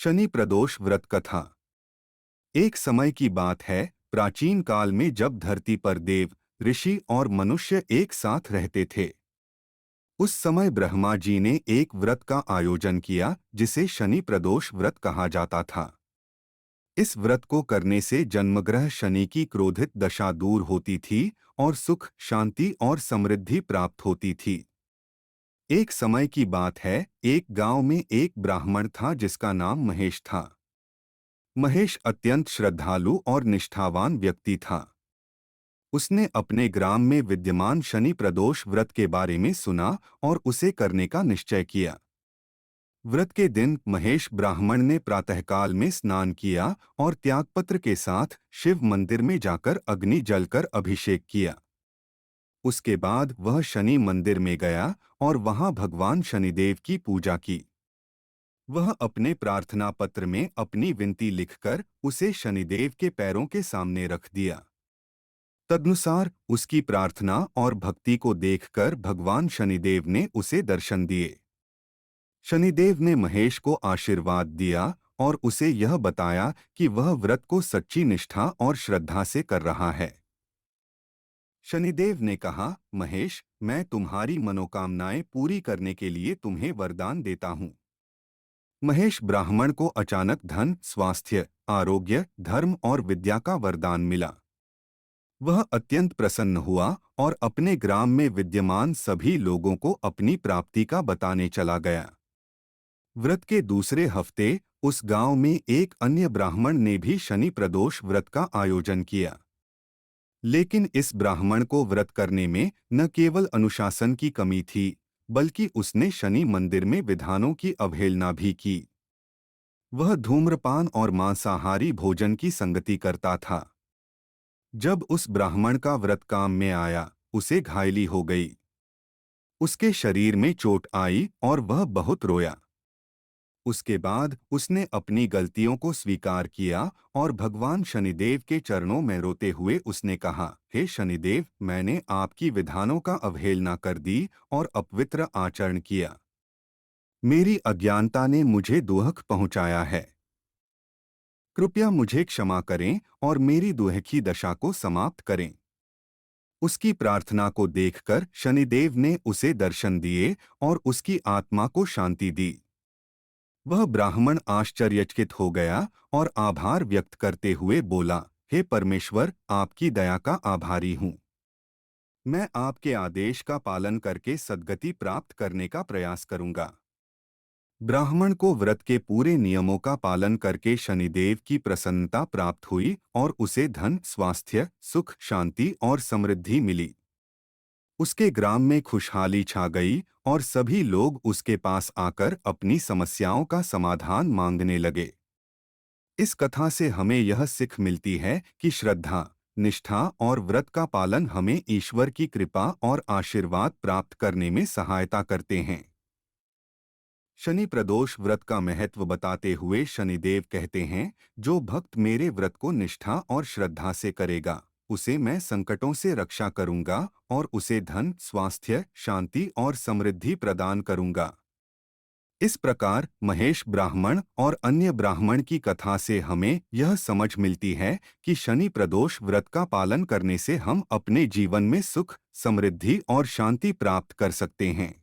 शनि प्रदोष व्रत कथा। एक समय की बात है, प्राचीन काल में जब धरती पर देव, ऋषि और मनुष्य एक साथ रहते थे। उस समय ब्रह्मा जी ने एक व्रत का आयोजन किया जिसे शनि प्रदोष व्रत कहा जाता था। इस व्रत को करने से जन्मग्रह शनि की क्रोधित दशा दूर होती थी और सुख, शांति और समृद्धि प्राप्त होती थी। एक समय की बात है, एक गांव में एक ब्राह्मण था जिसका नाम महेश था। महेश अत्यंत श्रद्धालु और निष्ठावान व्यक्ति था। उसने अपने ग्राम में विद्यमान शनि प्रदोष व्रत के बारे में सुना और उसे करने का निश्चय किया। व्रत के दिन महेश ब्राह्मण ने प्रातःकाल में स्नान किया और त्यागपत्र के साथ शिव मंदिर में जाकर अग्नि जलकर अभिषेक किया। उसके बाद वह शनि मंदिर में गया और वहां भगवान शनिदेव की पूजा की। वह अपने प्रार्थना पत्र में अपनी विनती लिखकर उसे शनिदेव के पैरों के सामने रख दिया। तदनुसार उसकी प्रार्थना और भक्ति को देखकर भगवान शनिदेव ने उसे दर्शन दिए। शनिदेव ने महेश को आशीर्वाद दिया और उसे यह बताया कि वह व्रत को सच्ची निष्ठा और श्रद्धा से कर रहा है। शनिदेव ने कहा, महेश, मैं तुम्हारी मनोकामनाएं पूरी करने के लिए तुम्हें वरदान देता हूँ। महेश ब्राह्मण को अचानक धन, स्वास्थ्य, आरोग्य, धर्म और विद्या का वरदान मिला। वह अत्यंत प्रसन्न हुआ और अपने ग्राम में विद्यमान सभी लोगों को अपनी प्राप्ति का बताने चला गया। व्रत के दूसरे हफ्ते उस गांव में एक अन्य ब्राह्मण ने भी शनि प्रदोष व्रत का आयोजन किया। लेकिन इस ब्राह्मण को व्रत करने में न केवल अनुशासन की कमी थी, बल्कि उसने शनि मंदिर में विधानों की अवहेलना भी की। वह धूम्रपान और मांसाहारी भोजन की संगति करता था। जब उस ब्राह्मण का व्रत काम में आया, उसे घायली हो गई। उसके शरीर में चोट आई और वह बहुत रोया। उसके बाद उसने अपनी गलतियों को स्वीकार किया और भगवान शनिदेव के चरणों में रोते हुए उसने कहा, हे शनिदेव, मैंने आपकी विधानों का अवहेलना कर दी और अपवित्र आचरण किया। मेरी अज्ञानता ने मुझे दुख पहुंचाया है। कृपया मुझे क्षमा करें और मेरी दुख की दशा को समाप्त करें। उसकी प्रार्थना को देखकर शनिदेव ने उसे दर्शन दिए और उसकी आत्मा को शांति दी। वह ब्राह्मण आश्चर्यचकित हो गया और आभार व्यक्त करते हुए बोला, हे परमेश्वर, आपकी दया का आभारी हूँ। मैं आपके आदेश का पालन करके सद्गति प्राप्त करने का प्रयास करूंगा। ब्राह्मण को व्रत के पूरे नियमों का पालन करके शनिदेव की प्रसन्नता प्राप्त हुई और उसे धन, स्वास्थ्य, सुख, शांति और समृद्धि मिली। उसके ग्राम में खुशहाली छा गई और सभी लोग उसके पास आकर अपनी समस्याओं का समाधान मांगने लगे। इस कथा से हमें यह सीख मिलती है कि श्रद्धा, निष्ठा और व्रत का पालन हमें ईश्वर की कृपा और आशीर्वाद प्राप्त करने में सहायता करते हैं। शनि प्रदोष व्रत का महत्व बताते हुए शनिदेव कहते हैं, जो भक्त मेरे व्रत को निष्ठा और श्रद्धा से करेगा, उसे मैं संकटों से रक्षा करूंगा और उसे धन, स्वास्थ्य, शांति और समृद्धि प्रदान करूंगा। इस प्रकार महेश ब्राह्मण और अन्य ब्राह्मण की कथा से हमें यह समझ मिलती है कि शनि प्रदोष व्रत का पालन करने से हम अपने जीवन में सुख, समृद्धि और शांति प्राप्त कर सकते हैं।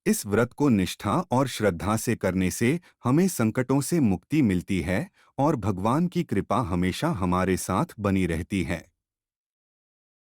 इस व्रत को निष्ठा और श्रद्धा से करने से हमें संकटों से मुक्ति मिलती है और भगवान की कृपा हमेशा हमारे साथ बनी रहती है।